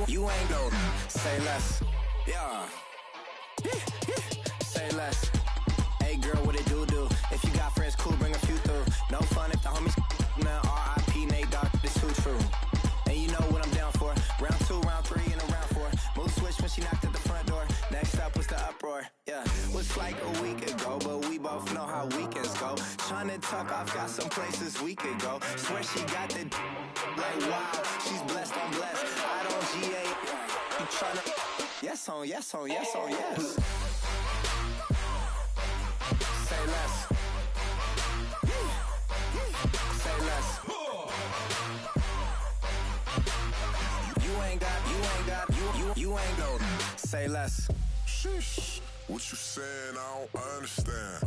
You ain't no. Say less. Yeah. Say less. Hey girl, what it do? If you got friends, cool, bring a few through. No fun if the homies now R.I.P. Nate Dogg, this too true. And you know what I'm down for. Round 2, round 3, and a round 4. Move switch when she knocked at the front door. Next up was the uproar. Yeah, was like a week ago, but we both know how weekends go. Tryna tuck off, got some places we could go. Swear she got the like wow, she's blessed on blessed. I don't GA. You tryna yes on yes on yes on yes. Say less. Say less. You ain't go. Say less. Sheesh. What you saying? I don't understand.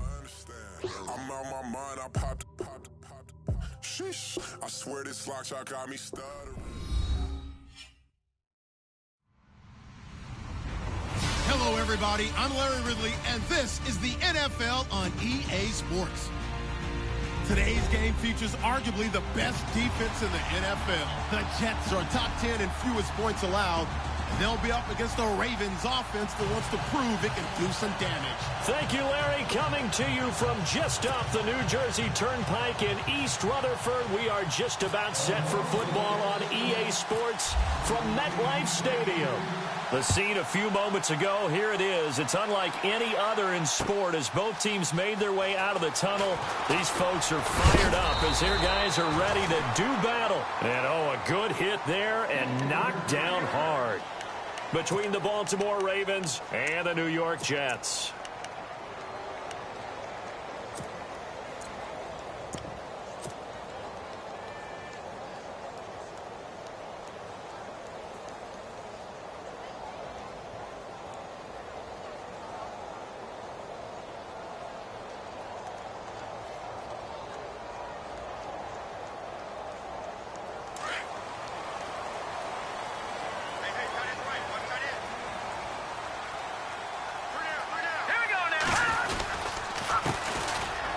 I'm out my mind. I popped. Sheesh. I swear this lock shot got me stuttering. Hello, everybody. I'm Larry Ridley, and this is the NFL on EA Sports. Today's game features arguably the best defense in the NFL. The Jets are top 10 in fewest points allowed, and they'll be up against the Ravens offense that wants to prove it can do some damage. Thank you, Larry. Coming to you from just off the New Jersey Turnpike in East Rutherford, we are just about set for football on EA Sports from MetLife Stadium. The scene a few moments ago, here it is. It's unlike any other in sport as both teams made their way out of the tunnel. These folks are fired up as their guys are ready to do battle. And, oh, a good hit there and knocked down hard between the Baltimore Ravens and the New York Jets.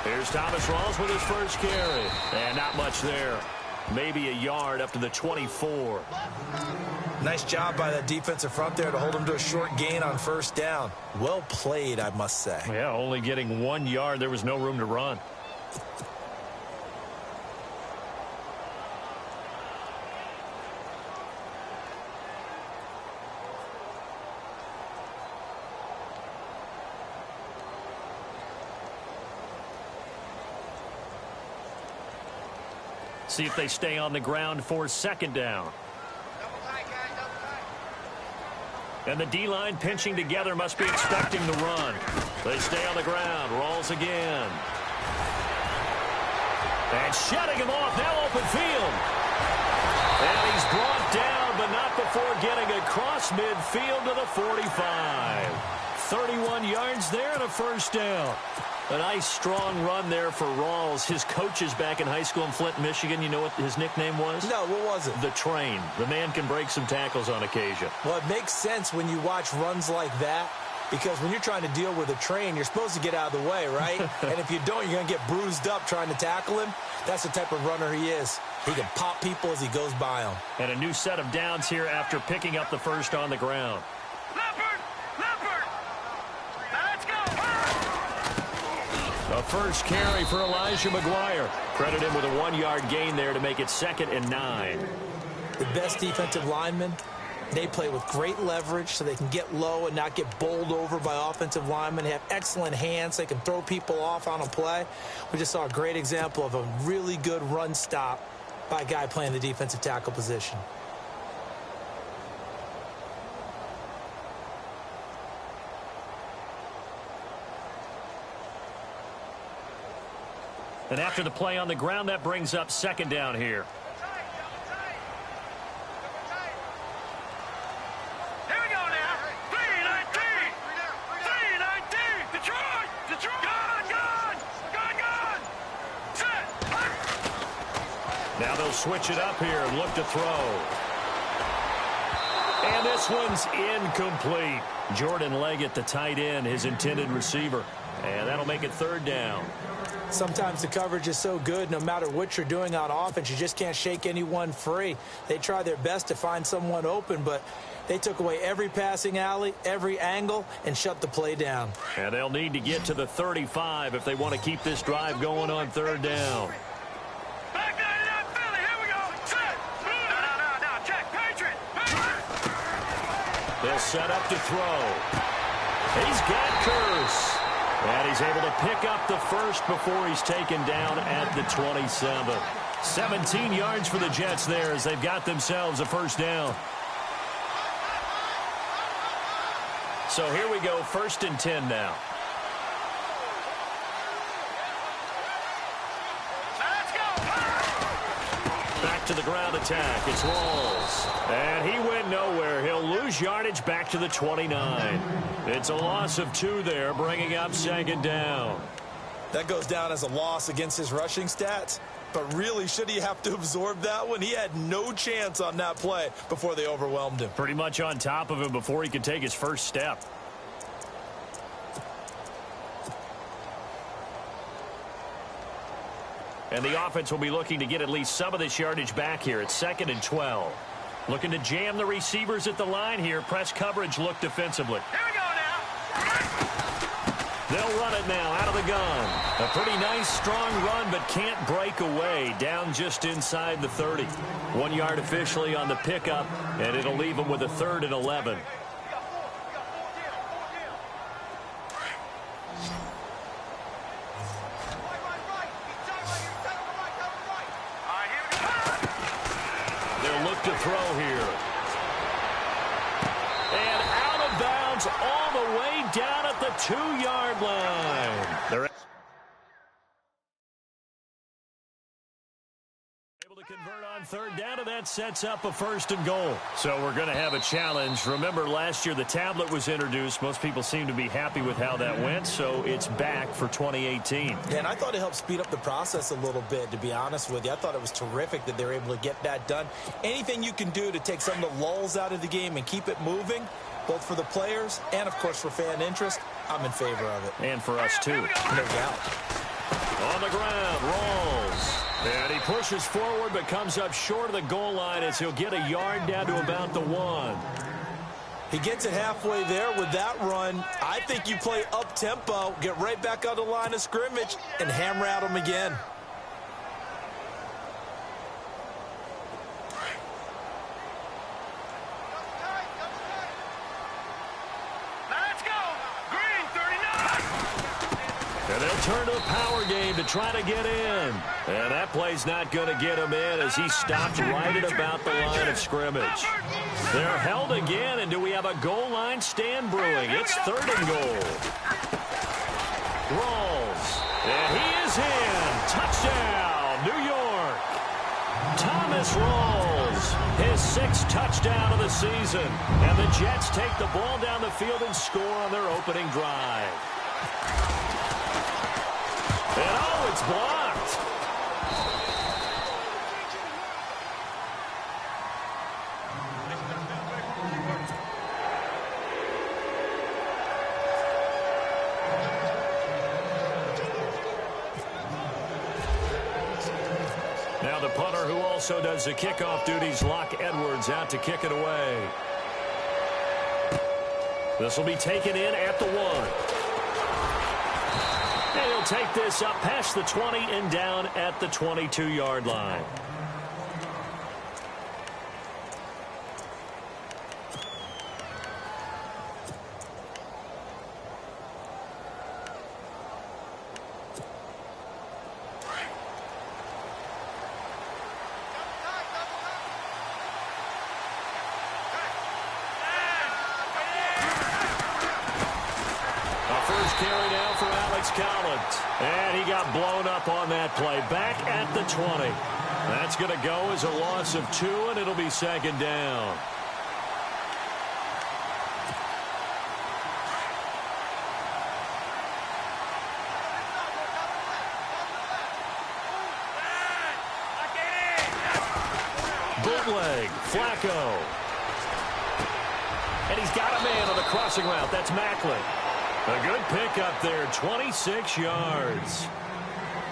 Here's Thomas Rawls with his first carry. And not much there. Maybe a yard up to the 24. Nice job by that defensive front there to hold him to a short gain on first down. Well played, I must say. Yeah, only getting 1 yard. There was no room to run. See if they stay on the ground for second down. And the D-line pinching together must be expecting the run. They stay on the ground. Rawls again. And shutting him off. Now open field. And he's brought down, but not before getting across midfield to the 45. 31 yards there and a first down. A nice, strong run there for Rawls. His coaches back in high school in Flint, Michigan, you know what his nickname was? No, what was it? The Train. The man can break some tackles on occasion. Well, it makes sense when you watch runs like that, because when you're trying to deal with a train, you're supposed to get out of the way, right? And if you don't, you're going to get bruised up trying to tackle him. That's the type of runner he is. He can pop people as he goes by them. And a new set of downs here after picking up the first on the ground. A first carry for Elijah McGuire. Credit him with a 1-yard gain there to make it 2nd and 9. The best defensive linemen, they play with great leverage so they can get low and not get bowled over by offensive linemen. They have excellent hands. They can throw people off on a play. We just saw a great example of a really good run stop by a guy playing the defensive tackle position. And after the play on the ground, that brings up second down here. Here we go now. 319. 319. Detroit. Gone. Set. Now they'll switch it up here and look to throw. And this one's incomplete. Jordan Leggett, the tight end, his intended receiver. And that'll make it 3rd down. Sometimes the coverage is so good, no matter what you're doing on offense, you just can't shake anyone free. They try their best to find someone open, but they took away every passing alley, every angle, and shut the play down. And they'll need to get to the 35 if they want to keep this drive going on 3rd down. Back line it up, Philly. Here we go. Set. No. Check. Patriot. They'll set up to throw. He's got Curse. And he's able to pick up the first before he's taken down at the 27. 17 yards for the Jets there as they've got themselves a 1st down. So here we go, 1st and 10 now. Let's go. Back to the ground attack. It's Rawls. And he went nowhere. He'll lose yardage back to the 29. It's a loss of 2 there, bringing up 2nd down. That goes down as a loss against his rushing stats. But really, should he have to absorb that one? He had no chance on that play before they overwhelmed him. Pretty much on top of him before he could take his first step. And the offense will be looking to get at least some of this yardage back here. It's 2nd and 12. Looking to jam the receivers at the line here. Press coverage look defensively. Here we go now. They'll run it now out of the gun. A pretty nice, strong run, but can't break away. Down just inside the 30. 1 yard officially on the pickup, and it'll leave them with a 3rd and 11. They'll look to throw here. And out of bounds all the way down at the 2-yard line. They're able to convert on 3rd down, and that sets up a 1st and goal. So we're going to have a challenge. Remember, last year the tablet was introduced. Most people seem to be happy with how that went, so it's back for 2018. Yeah, and I thought it helped speed up the process a little bit, to be honest with you. I thought it was terrific that they were able to get that done. Anything you can do to take some of the lulls out of the game and keep it moving, both for the players and, of course, for fan interest, I'm in favor of it. And for us, too. No doubt. On the ground, Rawls. And he pushes forward but comes up short of the goal line as he'll get a yard down to about the 1. He gets it halfway there with that run. I think you play up-tempo, get right back on the line of scrimmage, and hammer at him again. Let's go. Green 39. And they'll turn to a power game to try to get in. And that play's not going to get him in as he stopped right at about the line of scrimmage. They're held again, and do we have a goal line stand brewing? It's 3rd and goal. Rawls. And he is in. Touchdown, New York. Thomas Rawls, his 6th touchdown of the season. And the Jets take the ball down the field and score on their opening drive. And oh, it's blocked. Now the punter who also does the kickoff duties, Locke Edwards, out to kick it away. This will be taken in at the 1. And he'll take this up past the 20 and down at the 22-yard line. Carry now for Alex Collins. And he got blown up on that play. Back at the 20. That's going to go as a loss of 2, and it'll be 2nd down. Bootleg, Flacco. And he's got a man on the crossing route. That's Macklin. A good pickup there, 26 yards.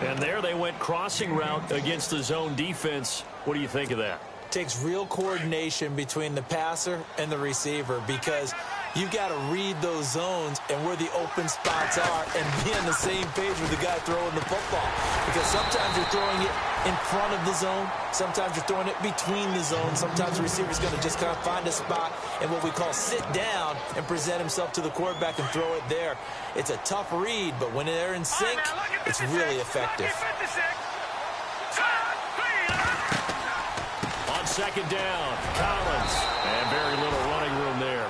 And there they went crossing route against the zone defense. What do you think of that? Takes real coordination between the passer and the receiver because you've got to read those zones and where the open spots are and be on the same page with the guy throwing the football. Because sometimes you're throwing it in front of the zone. Sometimes you're throwing it between the zones. Sometimes the receiver's going to just kind of find a spot and what we call sit down and present himself to the quarterback and throw it there. It's a tough read, but when they're in sync, it's really effective. On second down, Collins. And very little running room there.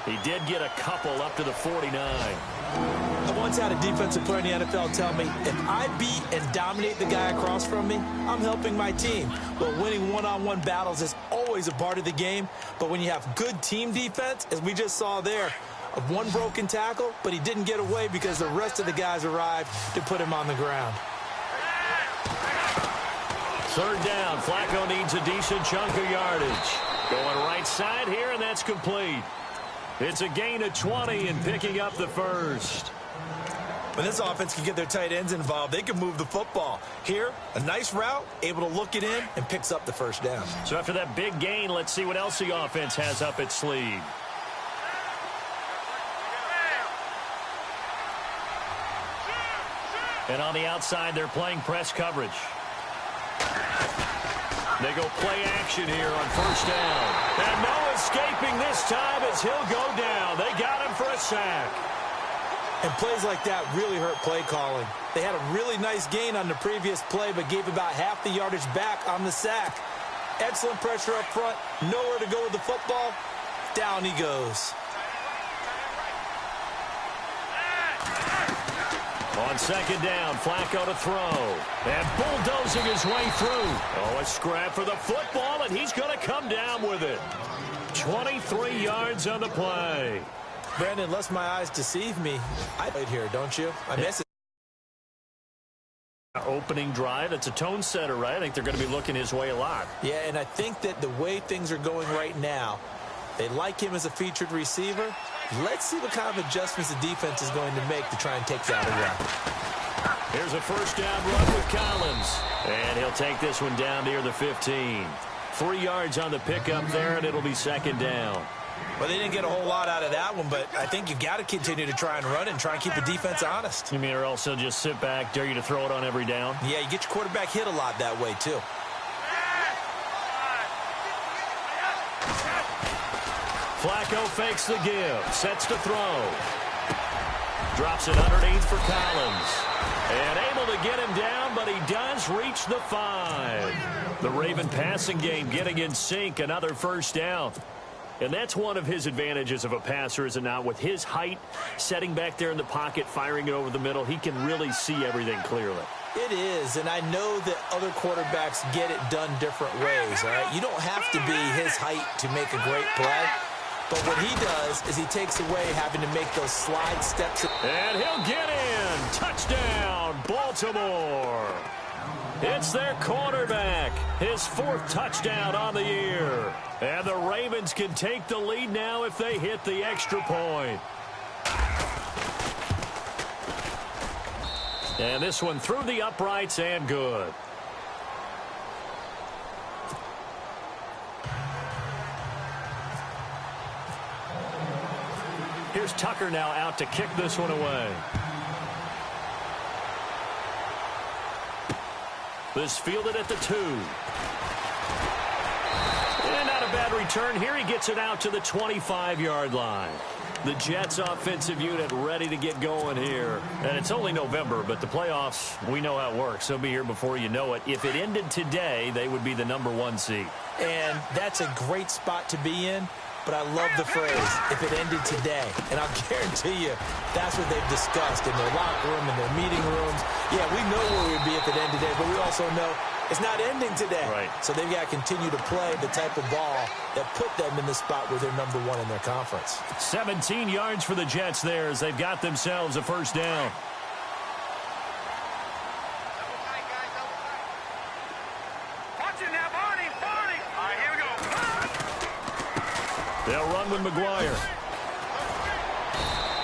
He did get a couple up to the 49. I once had a defensive player in the NFL tell me, if I beat and dominate the guy across from me, I'm helping my team. Well, winning one-on-one battles is always a part of the game, but when you have good team defense, as we just saw there, of one broken tackle, but he didn't get away because the rest of the guys arrived to put him on the ground. Third down, Flacco needs a decent chunk of yardage. Going right side here, and that's complete. It's a gain of 20 and picking up the first. When this offense can get their tight ends involved, they can move the football. Here, a nice route, able to look it in, and picks up the first down. So after that big gain, let's see what else the offense has up its sleeve. And on the outside, they're playing press coverage. They go play action here on first down. And no escaping this time as he'll go down. They got him for a sack. And plays like that really hurt play calling. They had a really nice gain on the previous play, but gave about half the yardage back on the sack. Excellent pressure up front. Nowhere to go with the football. Down he goes. On second down, Flacco to throw. And bulldozing his way through. Oh, a scrap for the football, and he's going to come down with it. 23 yards on the play. Brandon, unless my eyes deceive me, I played here, don't you? I miss it. Opening drive, it's a tone setter, right? I think they're going to be looking his way a lot. Yeah, and I think that the way things are going right now, they like him as a featured receiver. Let's see what kind of adjustments the defense is going to make to try and take that away. Here's a first down run with Collins. And he'll take this one down near the 15. 3 yards on the pickup there, and it'll be second down. Well, they didn't get a whole lot out of that one, but I think you've got to continue to try and run it and try and keep the defense honest. You mean, or also just sit back, dare you to throw it on every down? Yeah, you get your quarterback hit a lot that way, too. Flacco fakes the give, sets to throw. Drops it underneath for Collins. And able to get him down, but he does reach the 5. The Raven passing game getting in sync, another first down. And that's one of his advantages of a passer, is it not? With his height, setting back there in the pocket, firing it over the middle, he can really see everything clearly. It is, and I know that other quarterbacks get it done different ways, all right? You don't have to be his height to make a great play. But what he does is he takes away having to make those slide steps. And he'll get in. Touchdown, Baltimore. It's their quarterback. His 4th touchdown on the year. And the Ravens can take the lead now if they hit the extra point. And this one through the uprights and good. Here's Tucker now out to kick this one away. This fielded at the 2. And not a bad return here. He gets it out to the 25-yard line. The Jets offensive unit ready to get going here. And it's only November, but the playoffs, we know how it works. They'll be here before you know it. If it ended today, they would be the #1 seed. And that's a great spot to be in. But I love the phrase, if it ended today. And I'll guarantee you, that's what they've discussed in their locker room, in their meeting rooms. Yeah, we know where we'd be if it ended today, but we also know it's not ending today. Right. So they've got to continue to play the type of ball that put them in the spot where they're #1 in their conference. 17 yards for the Jets there as they've got themselves a first down. They'll run with McGuire.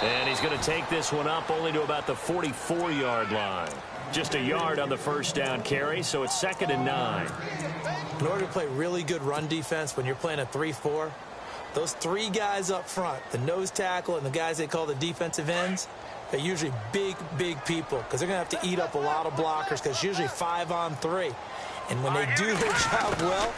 And he's going to take this one up only to about the 44-yard line. Just a yard on the first down carry, so it's 2nd and 9. In order to play really good run defense when you're playing a 3-4, those three guys up front, the nose tackle and the guys they call the defensive ends, they're usually big, big people because they're going to have to eat up a lot of blockers because it's usually 5-on-3. And when they do their job well,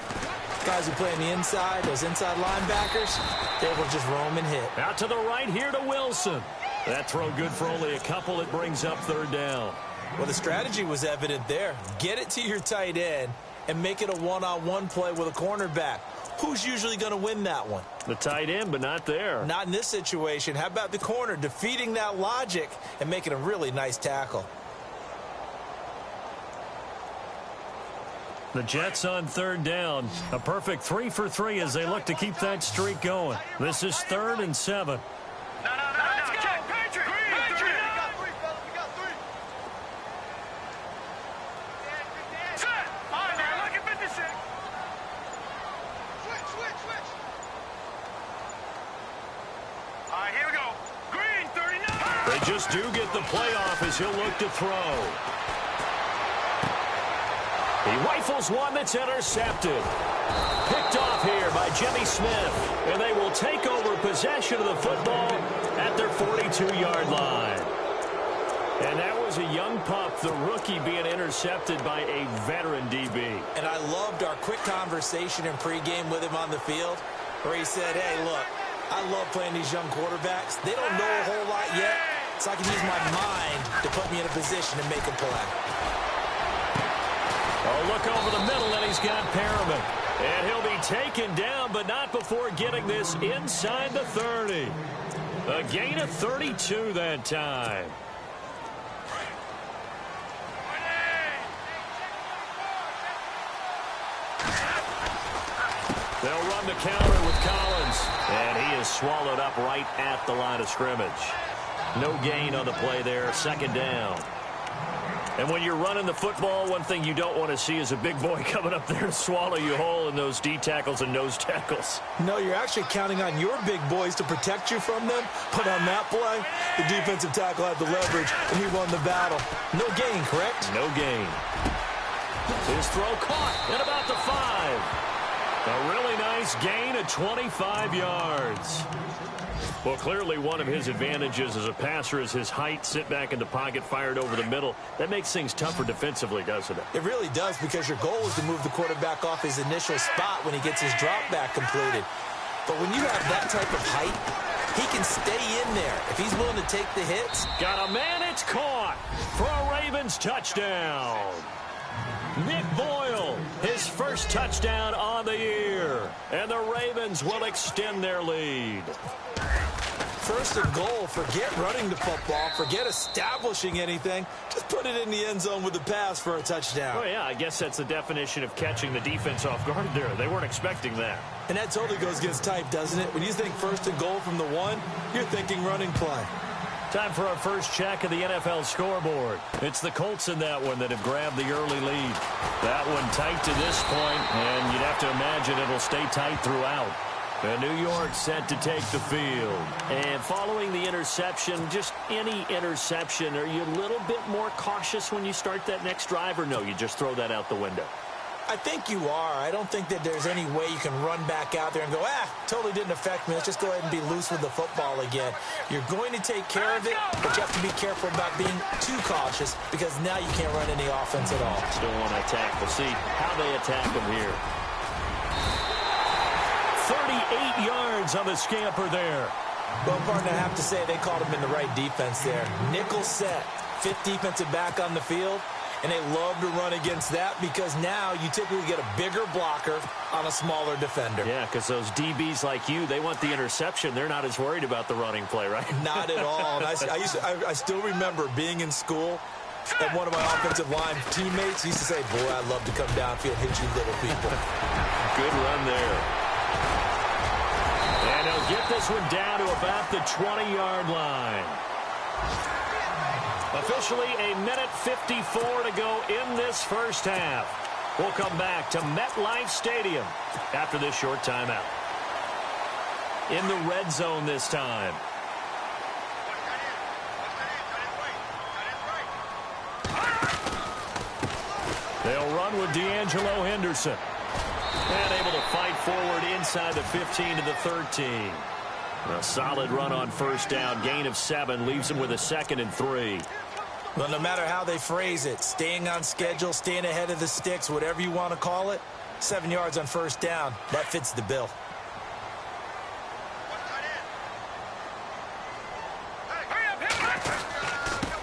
guys who play on the inside, those inside linebackers, they will just roam and hit. Out to the right here to Wilson. That throw good for only a couple. It brings up 3rd down. Well, the strategy was evident there. Get it to your tight end and make it a one-on-one play with a cornerback. Who's usually going to win that one? The tight end, but not there. Not in this situation. How about the corner defeating that logic and making a really nice tackle? The Jets on 3rd down. A perfect 3 for 3 as they look to keep that streak going. This is 3rd and 7. No, check, Patriot! Patriot! We got 3, fellas, we got 3. Set! All right, now, look at 56. Switch. All right, here we go. Green, 39. They just do get the playoff as he'll look to throw. He rifles one that's intercepted. Picked off here by Jimmy Smith. And they will take over possession of the football at their 42-yard line. And that was a young pup, the rookie, being intercepted by a veteran DB. And I loved our quick conversation in pregame with him on the field where he said, hey, look, I love playing these young quarterbacks. They don't know a whole lot yet, so I can use my mind to put me in a position to make a play. Oh, look over the middle, and he's got Perriman. And he'll be taken down, but not before getting this inside the 30. A gain of 32 that time. They'll run the counter with Collins. And he is swallowed up right at the line of scrimmage. No gain on the play there, 2nd down. And when you're running the football, one thing you don't want to see is a big boy coming up there to swallow you whole in those D tackles and nose tackles. No, you're actually counting on your big boys to protect you from them. But on that play, the defensive tackle had the leverage, and he won the battle. No gain, correct? No gain. His throw caught at about the 5. A really nice gain of 25 yards. Well, clearly one of his advantages as a passer is his height, sit back in the pocket, fired over the middle. That makes things tougher defensively, doesn't it? It really does, because your goal is to move the quarterback off his initial spot when he gets his drop back completed. But when you have that type of height, he can stay in there if he's willing to take the hits. Got a man, it's caught for a Ravens touchdown. Nick Boyle, his first touchdown on the year. And the Ravens will extend their lead. 1st and goal, forget running the football, forget establishing anything. Just put it in the end zone with the pass for a touchdown. Oh, yeah, I guess that's the definition of catching the defense off guard there. They weren't expecting that. And that totally goes against type, doesn't it? When you think 1st and goal from the 1, you're thinking running play. Time for our first check of the NFL scoreboard. It's the Colts in that one that have grabbed the early lead. That one tight to this point, and you'd have to imagine it'll stay tight throughout. And New York set to take the field. And following the interception, just any interception, are you a little bit more cautious when you start that next drive, or no, you just throw that out the window? I think you are. I don't think that there's any way you can run back out there and go, totally didn't affect me. Let's just go ahead and be loose with the football again. You're going to take care of it, but you have to be careful about being too cautious, because now you can't run any offense at all. Still want to attack. We'll see how they attack them here. 38 yards on the scamper there. Well, partner, I have to say they called him in the right defense there. Nickel set, 5th defensive back on the field. And they love to run against that, because now you typically get a bigger blocker on a smaller defender. Yeah, because those DBs like you, they want the interception. They're not as worried about the running play, right? Not at all. And I still remember being in school, and one of my offensive line teammates used to say, boy, I'd love to come downfield and hit you little people. Good run there. And he'll get this one down to about the 20-yard line. Officially a minute 54 to go in this first half. We'll come back to MetLife Stadium after this short timeout. In the red zone this time. They'll run with D'Angelo Henderson. And able to fight forward inside the 15 to the 13. A solid run on first down. Gain of 7 leaves them with a 2nd and 3. Well, no matter how they phrase it, staying on schedule, staying ahead of the sticks, whatever you want to call it, 7 yards on first down, that fits the bill.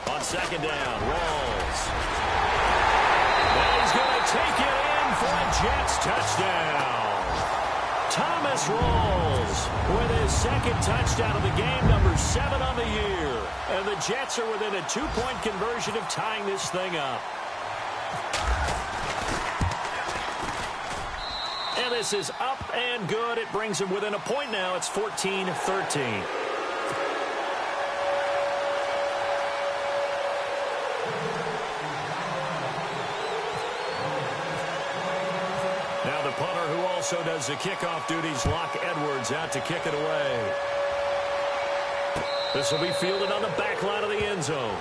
On second down, Rawls. And he's going to take it in for a Jets touchdown. Thomas Rawls with his 2nd touchdown of the game, number 7 on the year. And the Jets are within a 2-point conversion of tying this thing up. And this is up and good. It brings them within a point now. It's 14-13. Now the punter, who also does the kickoff duties, Locke Edwards, out to kick it away. This will be fielded on the back line of the end zone.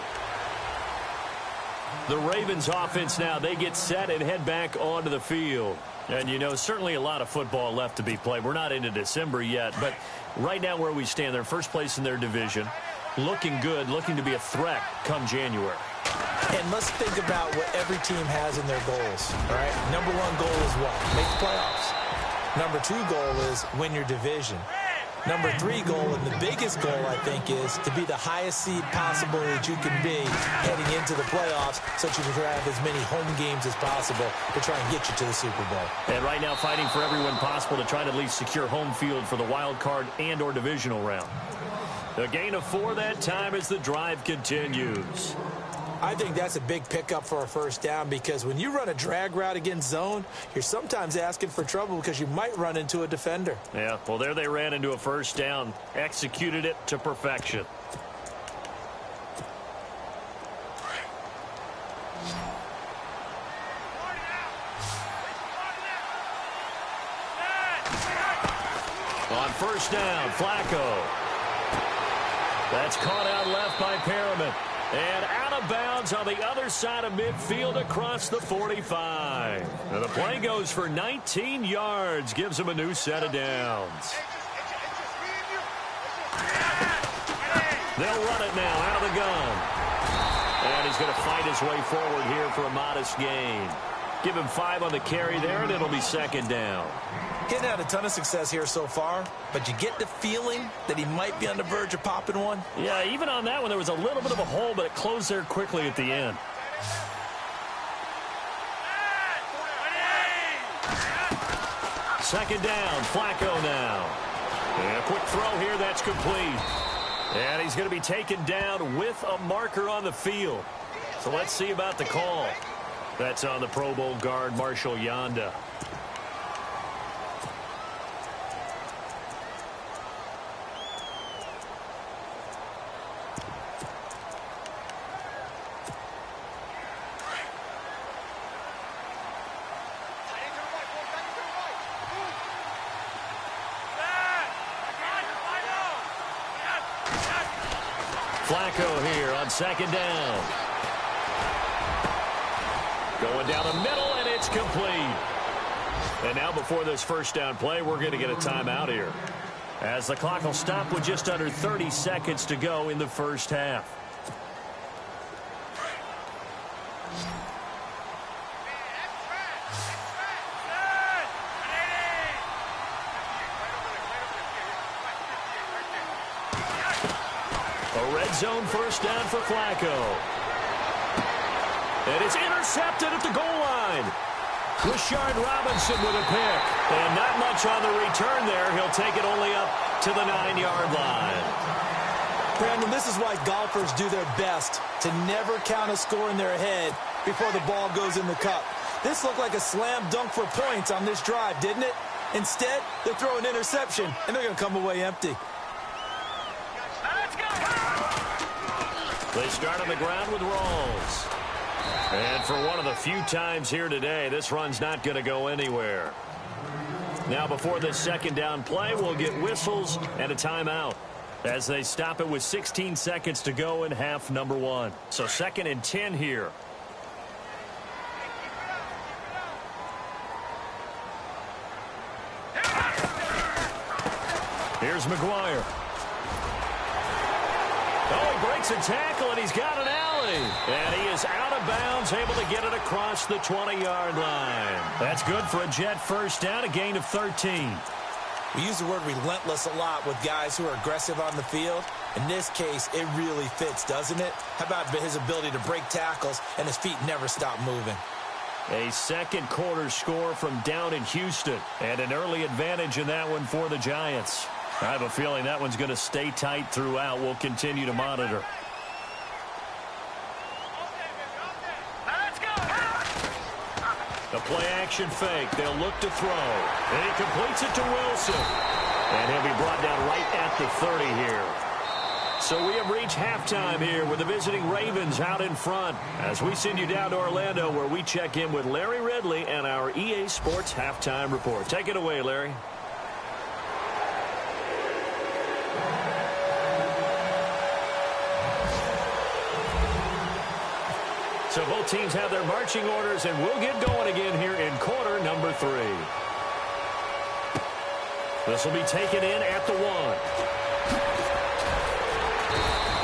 The Ravens offense now, they get set and head back onto the field. And, you know, certainly a lot of football left to be played. We're not into December yet, but right now where we stand, they're first place in their division, looking good, looking to be a threat come January. And let's think about what every team has in their goals, all right? Number 1 goal is what? Make the playoffs. Number 2 goal is win your division. Number 3 goal, and the biggest goal, I think, is to be the highest seed possible that you can be heading into the playoffs so that you can have as many home games as possible to try and get you to the Super Bowl. And right now fighting for everyone possible to try to at least secure home field for the wild card and or divisional round. A gain of 4 that time as the drive continues. I think that's a big pickup for a first down because when you run a drag route against zone, you're sometimes asking for trouble because you might run into a defender. Yeah, well, there they ran into a first down, executed it to perfection. On first down, Flacco. That's caught out left by Perriman. And out of bounds on the other side of midfield across the 45. Now the play goes for 19 yards, gives him a new set of downs. They'll run it now out of the gun. And he's going to fight his way forward here for a modest gain. Give him 5 on the carry there, and it'll be 2nd down. Getting had a ton of success here so far, but you get the feeling that he might be on the verge of popping one. Yeah, even on that one, there was a little bit of a hole, but it closed there quickly at the end. Second down, Flacco now. And a quick throw here, that's complete. And he's going to be taken down with a marker on the field. So let's see about the call. That's on the Pro Bowl guard, Marshall Yanda. Flacco here on second down. Going down the middle, and it's complete. And now before this first down play, we're going to get a timeout here, as the clock will stop with just under 30 seconds to go in the first half. A red zone first down for Flacco. And it's intercepted at the goal line. Rashard Robinson with a pick. And not much on the return there. He'll take it only up to the 9-yard line. Brandon, this is why golfers do their best to never count a score in their head before the ball goes in the cup. This looked like a slam dunk for points on this drive, didn't it? Instead, they throw an interception, and they're going to come away empty. They start on the ground with Rawls. And for one of the few times here today, this run's not going to go anywhere. Now before this second down play, we'll get whistles and a timeout as they stop it with 16 seconds to go in half number 1. So 2nd and 10 here. Here's McGuire. Oh, he breaks a tackle, and he's got an alley. And he is out of bounds, able to get it across the 20-yard line. That's good for a Jet first down, a gain of 13. We use the word relentless a lot with guys who are aggressive on the field. In this case, it really fits, doesn't it? How about his ability to break tackles and his feet never stop moving? A second quarter score from down in Houston, and an early advantage in that one for the Giants. I have a feeling that one's going to stay tight throughout. We'll continue to monitor. The play-action fake. They'll look to throw. And he completes it to Wilson. And he'll be brought down right at the 30 here. So we have reached halftime here with the visiting Ravens out in front as we send you down to Orlando where we check in with Larry Ridley and our EA Sports Halftime Report. Take it away, Larry. So both teams have their marching orders, and we'll get going again here in quarter number 3. This will be taken in at the 1.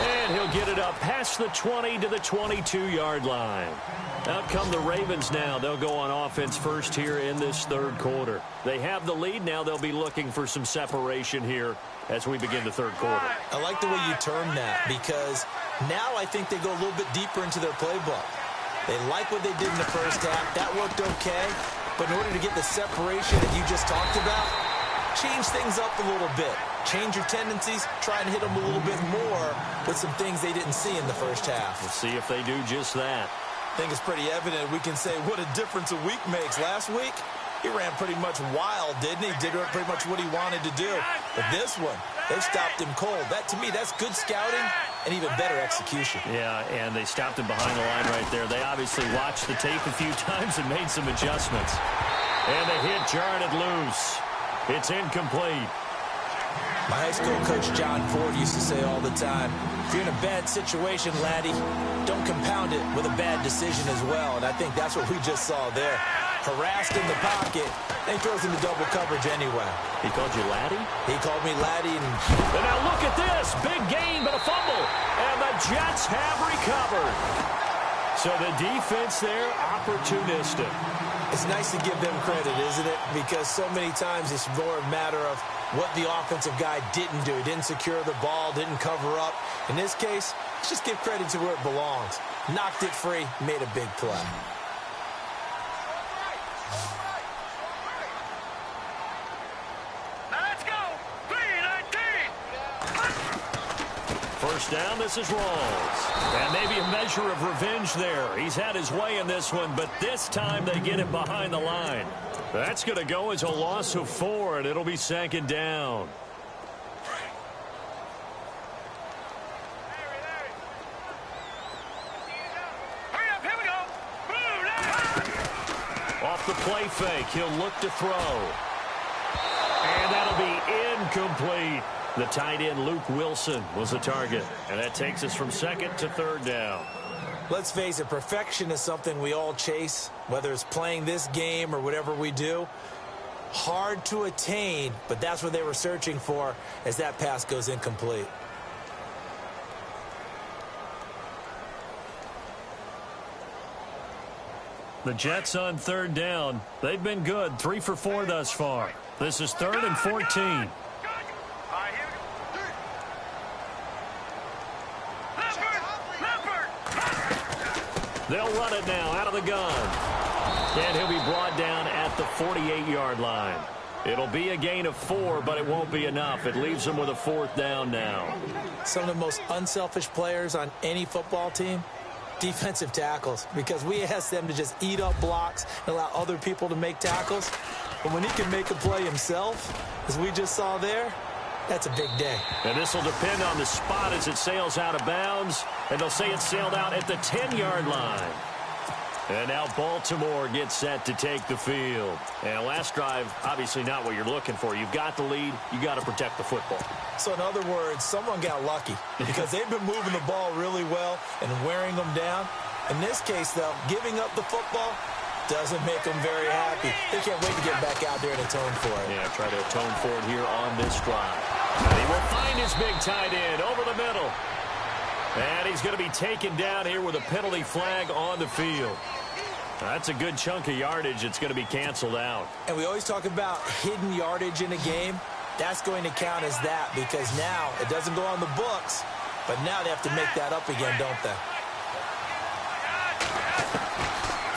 And he'll get it up past the 20 to the 22-yard line. Out come the Ravens now. They'll go on offense first here in this third quarter. They have the lead. Now they'll be looking for some separation here as we begin the third quarter. I like the way you term that because now I think they go a little bit deeper into their playbook. They like what they did in the first half. That worked okay. But in order to get the separation that you just talked about, change things up a little bit. Change your tendencies. Try and hit them a little bit more with some things they didn't see in the first half. We'll see if they do just that. I think it's pretty evident. We can say what a difference a week makes. Last week, he ran pretty much wild, didn't he? Did pretty much what he wanted to do. But this one, they stopped him cold. That, to me, that's good scouting and even better execution. Yeah, and they stopped him behind the line right there. They obviously watched the tape a few times and made some adjustments. And the hit jarred it loose. It's incomplete. My high school coach, John Ford, used to say all the time, if you're in a bad situation, laddie, don't compound it with a bad decision as well. And I think that's what we just saw there. Harassed in the pocket, and he throws into double coverage anyway. He called you laddie? He called me laddie. And now look at this. Big gain, but a fumble. And the Jets have recovered. So the defense there, opportunistic. It's nice to give them credit, isn't it? Because so many times it's more a matter of what the offensive guy didn't do. He didn't secure the ball, didn't cover up. In this case, let's just give credit to where it belongs. Knocked it free, made a big play. Let's go. 3-19. First down, this is Rawls. And maybe a measure of revenge there. He's had his way in this one, but this time they get him behind the line. That's going to go as a loss of 4, and it'll be second down. Hurry up, here we go. Off the play fake, he'll look to throw. And that'll be incomplete. The tight end, Luke Wilson, was the target. And that takes us from second to third down. Let's face it, perfection is something we all chase, whether it's playing this game or whatever we do. Hard to attain, but that's what they were searching for as that pass goes incomplete. The Jets on third down. They've been good, 3 for 4 thus far. This is 3rd and 14. They'll run it now out of the gun. And he'll be brought down at the 48-yard line. It'll be a gain of 4, but it won't be enough. It leaves them with a 4th down now. Some of the most unselfish players on any football team, defensive tackles, because we ask them to just eat up blocks and allow other people to make tackles. But when he can make a play himself, as we just saw there, that's a big day. And this will depend on the spot as it sails out of bounds. And they'll say it sailed out at the 10-yard line. And now Baltimore gets set to take the field. And last drive, obviously not what you're looking for. You've got the lead. You got to protect the football. So in other words, someone got lucky because they've been moving the ball really well and wearing them down. In this case, though, giving up the football doesn't make them very happy. They can't wait to get back out there and atone for it. Yeah, try to atone for it here on this drive. And he will find his big tight end over the middle. And he's going to be taken down here with a penalty flag on the field. That's a good chunk of yardage. It's going to be canceled out. And we always talk about hidden yardage in a game. That's going to count as that because now it doesn't go on the books, but now they have to make that up again, don't they?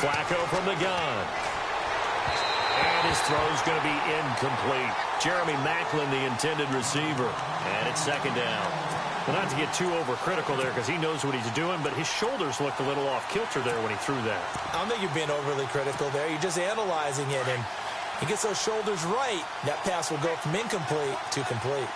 Flacco from the gun. And his throw's going to be incomplete. Jeremy Maclin, the intended receiver. And it's second down. Well, not to get too overcritical there because he knows what he's doing, but his shoulders looked a little off kilter there when he threw that. I don't think you're being overly critical there. You're just analyzing it, and he gets those shoulders right. That pass will go from incomplete to complete.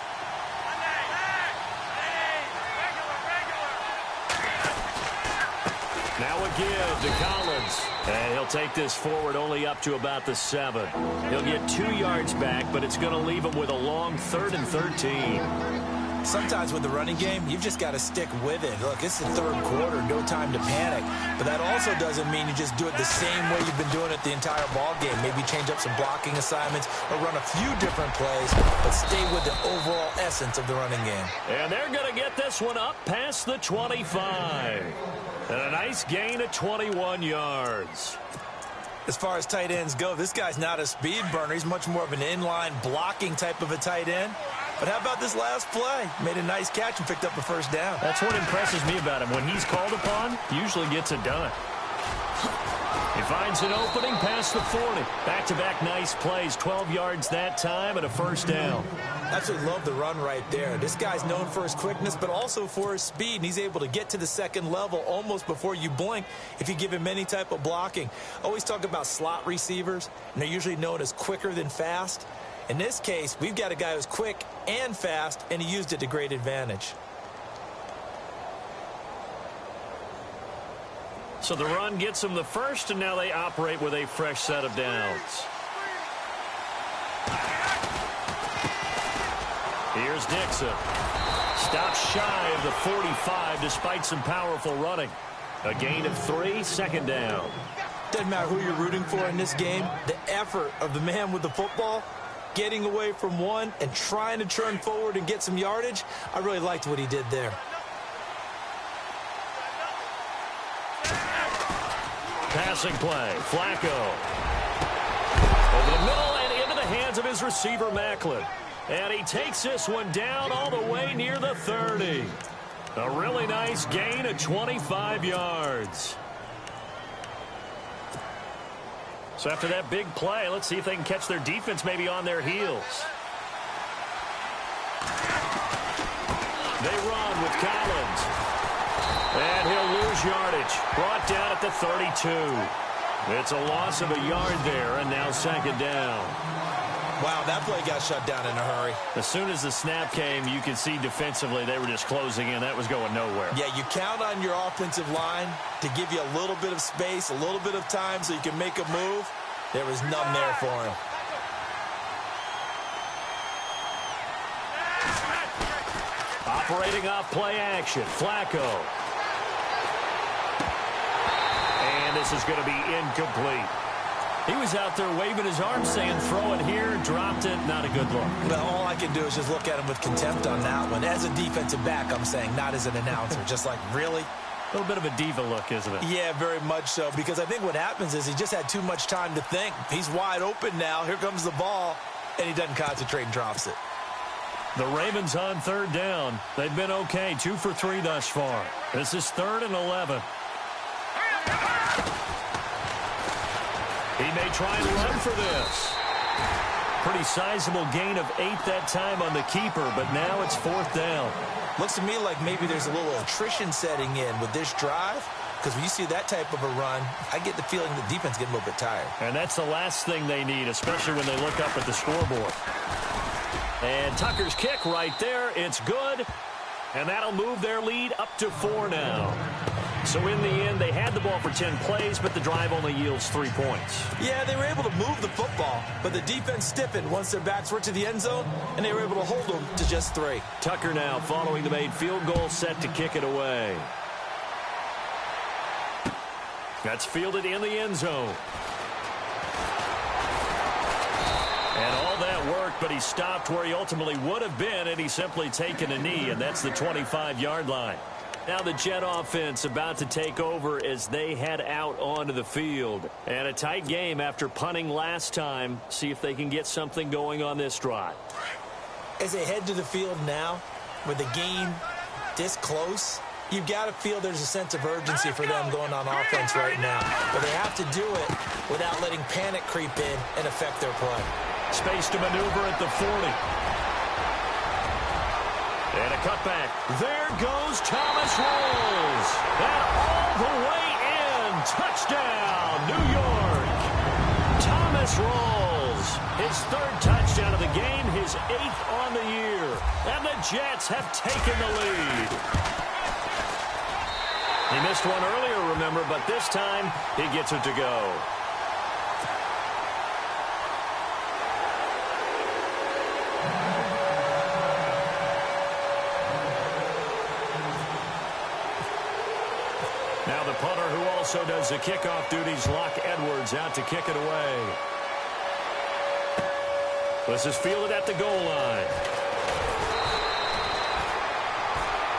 Now again to Collins. And he'll take this forward only up to about the 7. He'll get 2 yards back, but it's going to leave him with a long 3rd and 13. Sometimes with the running game, you've just got to stick with it. Look, it's the 3rd quarter, no time to panic. But that also doesn't mean you just do it the same way you've been doing it the entire ball game. Maybe change up some blocking assignments or run a few different plays, but stay with the overall essence of the running game. And they're going to get this one up past the 25. And a nice gain of 21 yards. As far as tight ends go, this guy's not a speed burner. He's much more of an inline blocking type of a tight end. But how about this last play? Made a nice catch and picked up a first down. That's what impresses me about him. When he's called upon, usually gets it done. He finds an opening past the 40. Back-to-back nice plays. 12 yards that time and a first down. Absolutely love the run right there. This guy's known for his quickness, but also for his speed. And he's able to get to the second level almost before you blink if you give him any type of blocking. Always talk about slot receivers, and they're usually known as quicker than fast. In this case, we've got a guy who's quick and fast, and he used it to great advantage. So the run gets them the first, and now they operate with a fresh set of downs. Here's Dixon. Stops shy of the 45 despite some powerful running. A gain of 3, 2nd down. Doesn't matter who you're rooting for in this game. The effort of the man with the football, getting away from one and trying to turn forward and get some yardage, I really liked what he did there. Passing play, Flacco. Over the middle and into the hands of his receiver, Maclin. And he takes this one down all the way near the 30. A really nice gain of 25 yards. So after that big play, let's see if they can catch their defense maybe on their heels. They run with Collins. And he'll lose yardage. Brought down at the 32. It's a loss of a yard there, and now 2nd down. Wow, that play got shut down in a hurry. As soon as the snap came, you could see defensively they were just closing in. That was going nowhere. Yeah, you count on your offensive line to give you a little bit of space, a little bit of time so you can make a move. There was none there for him. Operating off play action, Flacco. And this is going to be incomplete. He was out there waving his arms saying, throw it here, dropped it, not a good look. Well, all I can do is just look at him with contempt on that one. As a defensive back, I'm saying, not as an announcer. Just like, really? A little bit of a diva look, isn't it? Yeah, very much so, because I think what happens is he just had too much time to think. He's wide open now. Here comes the ball, and he doesn't concentrate and drops it. The Ravens on 3rd down. They've been okay, 2 for 3 thus far. This is 3rd and 11. He may try and run for this. Pretty sizable gain of 8 that time on the keeper, but now it's 4th down. Looks to me like maybe there's a little attrition setting in with this drive, because when you see that type of a run, I get the feeling the defense getting a little bit tired. And that's the last thing they need, especially when they look up at the scoreboard. And Tucker's kick right there. It's good. And that'll move their lead up to 4 now. So in the end, they had the ball for 10 plays, but the drive only yields 3 points. Yeah, they were able to move the football, but the defense stiffened once their backs were to the end zone, and they were able to hold them to just 3. Tucker now following the made field goal, set to kick it away. That's fielded in the end zone. And all that work But he stopped where he ultimately would have been, and he's simply taken a knee, and that's the 25-yard line. Now the Jet offense about to take over as they head out onto the field. And a tight game after punting last time. See if they can get something going on this drive. As they head to the field now, with the game this close, you've got to feel there's a sense of urgency for them going on offense right now. But they have to do it without letting panic creep in and affect their play. Space to maneuver at the 40. And a cutback. There goes Thomas Rolls. And all the way in. Touchdown, New York. Thomas Rolls. His third touchdown of the game. His 8th on the year. And the Jets have taken the lead. He missed one earlier, remember, but this time he gets it to go. Now the punter who also does the kickoff duties, Locke Edwards, out to kick it away. This is fielded at the goal line.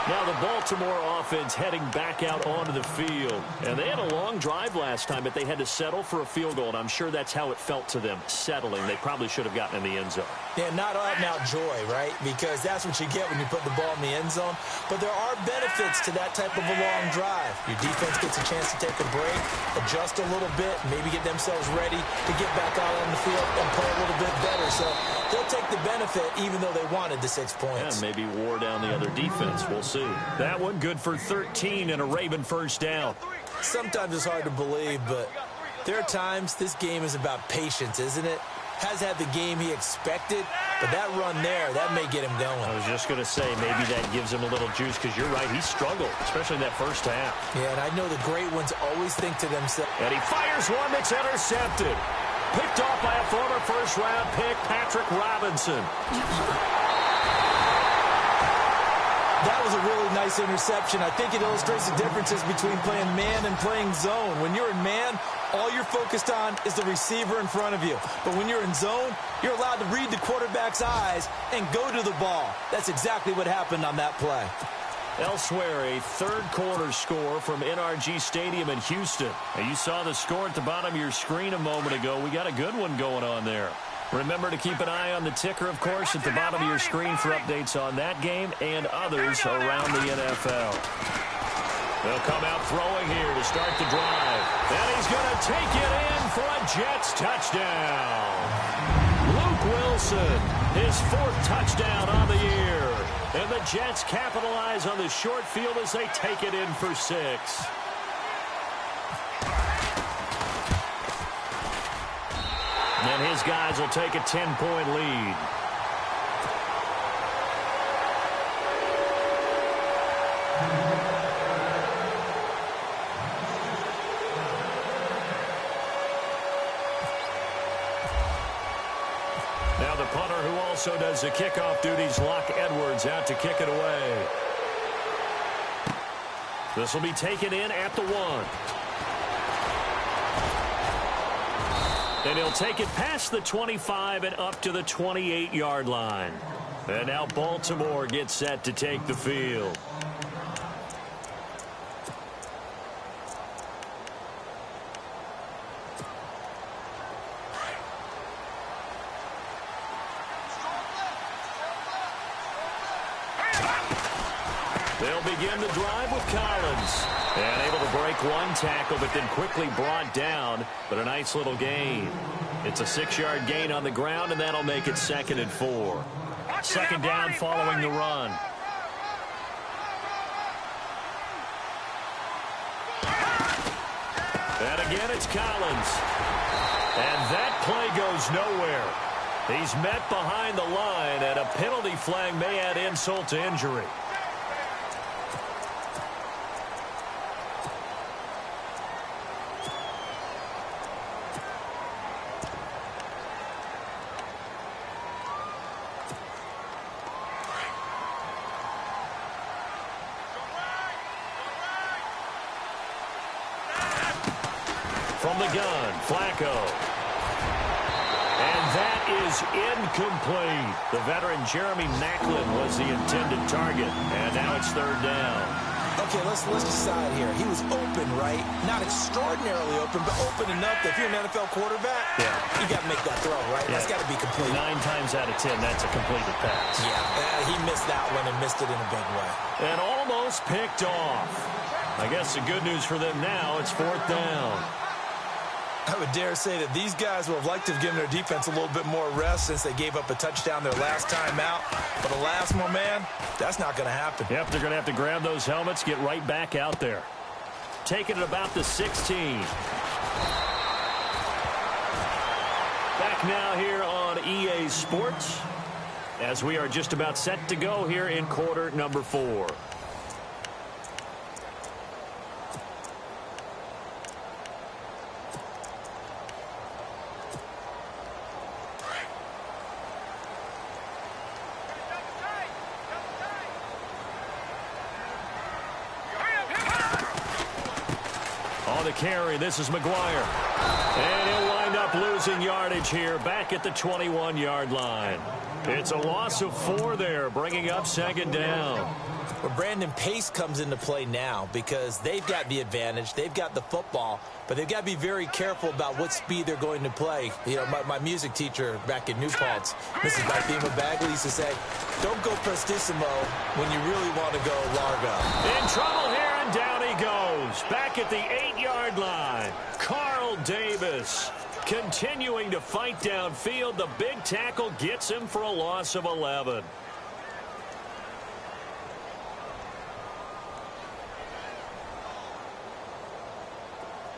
Now the Baltimore offense heading back out onto the field. And they had a long drive last time, but they had to settle for a field goal. And I'm sure that's how it felt to them, settling. They probably should have gotten in the end zone. Yeah, not out-and-out joy, right? Because that's what you get when you put the ball in the end zone. But there are benefits to that type of a long drive. Your defense gets a chance to take a break, adjust a little bit, maybe get themselves ready to get back out on the field and play a little bit better. So they'll take the benefit even though they wanted the 6 points. Yeah, maybe wore down the other defense. We'll see. That one good for 13 and a Raven first down. Sometimes it's hard to believe, but there are times this game is about patience, isn't it? Has had the game he expected, but that run there, that may get him going. I was just going to say, maybe that gives him a little juice, because you're right, he struggled, especially in that first half. Yeah, and I know the great ones always think to themselves. And he fires one that's intercepted. Picked off by a former first-round pick, Patrick Robinson. That was a really nice interception. I think it illustrates the differences between playing man and playing zone. When you're in man, all you're focused on is the receiver in front of you. But when you're in zone, you're allowed to read the quarterback's eyes and go to the ball. That's exactly what happened on that play. Elsewhere, a third-quarter score from NRG Stadium in Houston. And you saw the score at the bottom of your screen a moment ago. We got a good one going on there. Remember to keep an eye on the ticker, of course, at the bottom of your screen for updates on that game and others around the NFL. They'll come out throwing here to start the drive. And he's going to take it in for a Jets touchdown. Luke Wilson, his 4th touchdown on the year. And the Jets capitalize on the short field as they take it in for 6. And his guys will take a 10-point lead. Now the punter who also does the kickoff duties, Locke Edwards, out to kick it away. This will be taken in at the 1. And he'll take it past the 25 and up to the 28-yard line. And now Baltimore gets set to take the field. They'll begin the drive with Collins. And able to break one tackle, but then quickly brought down. But a nice little gain. It's a 6-yard gain on the ground, and that'll make it 2nd and 4. Second down following the run. And again, it's Collins. And that play goes nowhere. He's met behind the line, and a penalty flag may add insult to injury. From the gun, Flacco. And that is incomplete. The veteran Jeremy Maclin was the intended target, and now it's third down. Okay, let's decide here. He was open, right? Not extraordinarily open, but open enough that if you're an NFL quarterback, you got to make that throw, right? Yeah. That's got to be complete. 9 times out of 10, that's a completed pass. Yeah, he missed that one and missed it in a big way. And almost picked off. I guess the good news for them now, it's fourth down. I would dare say that these guys would have liked to have given their defense a little bit more rest since they gave up a touchdown their last time out. But alas, my man, that's not going to happen. Yep, they're going to have to grab those helmets, get right back out there. Taking it about the 16. Back now here on EA Sports as we are just about set to go here in quarter number 4. On the carry, this is McGuire. And he'll wind up losing yardage here back at the 21-yard line. It's a loss of 4 there, bringing up second down. Well, Brandon, pace comes into play now because they've got the advantage. They've got the football, but they've got to be very careful about what speed they're going to play. You know, my music teacher back in New Paltz, Mrs. Bifema Bagley, used to say, don't go prestissimo when you really want to go largo. In trouble here, and down he goes. Back at the 8-yard line. Carl Davis continuing to fight downfield. The big tackle gets him for a loss of 11.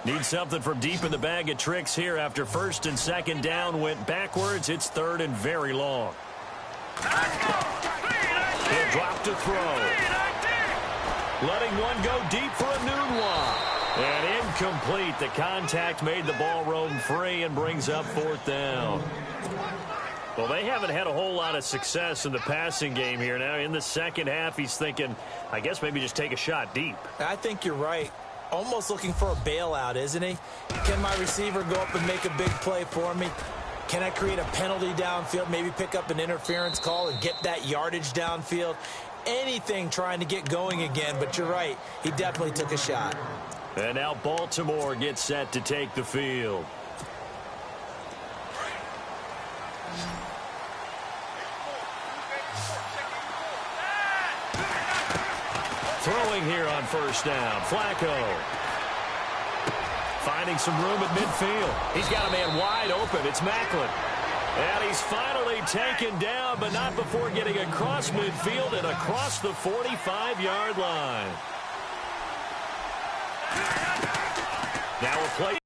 Need something from deep in the bag of tricks here after first and second down went backwards. It's third and very long. He'll drop to throw. Letting one go deep for a noon one. And incomplete. The contact made the ball roam free and brings up fourth down. Well, they haven't had a whole lot of success in the passing game here. Now in the second half, he's thinking, I guess maybe just take a shot deep. I think you're right. Almost looking for a bailout, isn't he? Can my receiver go up and make a big play for me? Can I create a penalty downfield, maybe pick up an interference call and get that yardage downfield? Anything trying to get going again, but you're right. He definitely took a shot. And now Baltimore gets set to take the field. Throwing here on first down, Flacco. Finding some room at midfield. He's got a man wide open. It's Maclin. And he's finally taken down, but not before getting across midfield and across the 45-yard line. Now a play.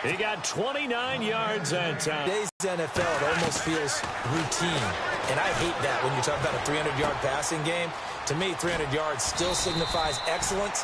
He got 29 yards that time. Today's NFL, it almost feels routine. And I hate that when you talk about a 300-yard passing game. To me, 300 yards still signifies excellence,